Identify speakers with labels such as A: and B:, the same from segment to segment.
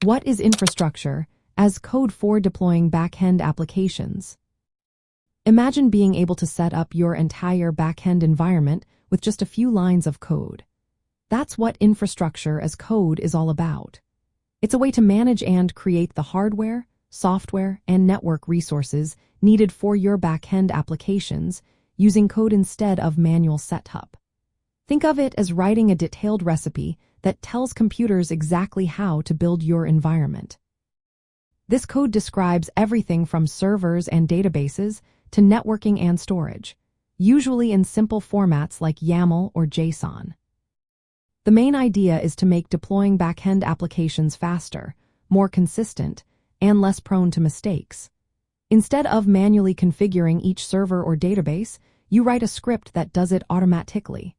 A: What is infrastructure as code for deploying backend applications? Imagine being able to set up your entire backend environment with just a few lines of code. That's what infrastructure as code is all about. It's a way to manage and create the hardware, software, and network resources needed for your backend applications using code instead of manual setup. Think of it as writing a detailed recipe that tells computers exactly how to build your environment. This code describes everything from servers and databases to networking and storage, usually in simple formats like YAML or JSON. The main idea is to make deploying backend applications faster, more consistent, and less prone to mistakes. Instead of manually configuring each server or database, you write a script that does it automatically.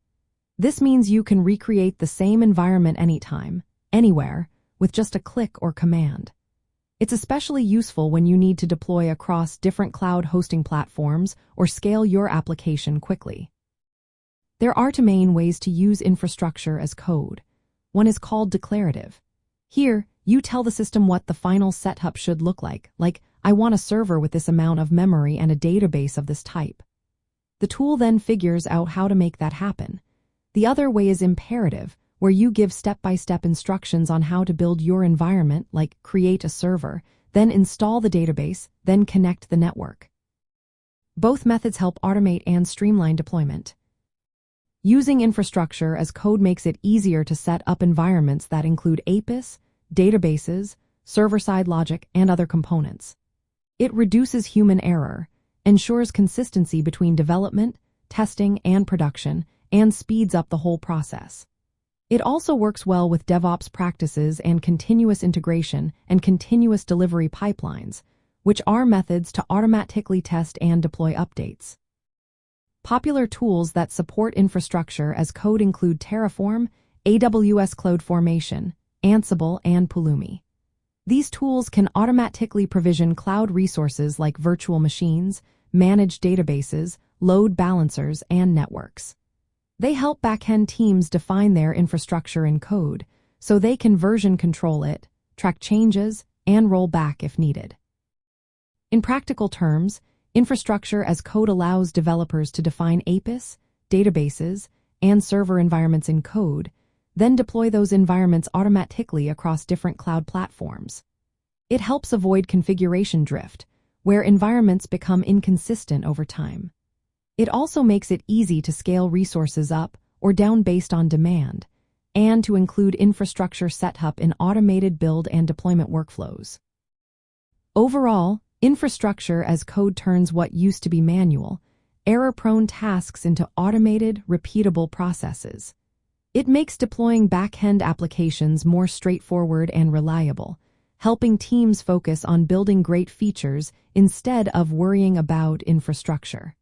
A: This means you can recreate the same environment anytime, anywhere, with just a click or command. It's especially useful when you need to deploy across different cloud hosting platforms or scale your application quickly. There are two main ways to use infrastructure as code. One is called declarative. Here, you tell the system what the final setup should look like I want a server with this amount of memory and a database of this type. The tool then figures out how to make that happen. The other way is imperative, where you give step-by-step instructions on how to build your environment, like create a server, then install the database, then connect the network. Both methods help automate and streamline deployment. Using infrastructure as code makes it easier to set up environments that include APIs, databases, server-side logic, and other components. It reduces human error, ensures consistency between development, testing, and production, and speeds up the whole process. It also works well with DevOps practices and continuous integration and continuous delivery pipelines, which are methods to automatically test and deploy updates. Popular tools that support infrastructure as code include Terraform, AWS CloudFormation, Ansible, and Pulumi. These tools can automatically provision cloud resources like virtual machines, manage databases, load balancers, and networks. They help backend teams define their infrastructure in code so they can version control it, track changes, and roll back if needed. In practical terms, infrastructure as code allows developers to define APIs, databases, and server environments in code, then deploy those environments automatically across different cloud platforms. It helps avoid configuration drift, where environments become inconsistent over time. It also makes it easy to scale resources up or down based on demand, and to include infrastructure setup in automated build and deployment workflows. Overall, infrastructure as code turns what used to be manual, error-prone tasks into automated, repeatable processes. It makes deploying backend applications more straightforward and reliable, helping teams focus on building great features instead of worrying about infrastructure.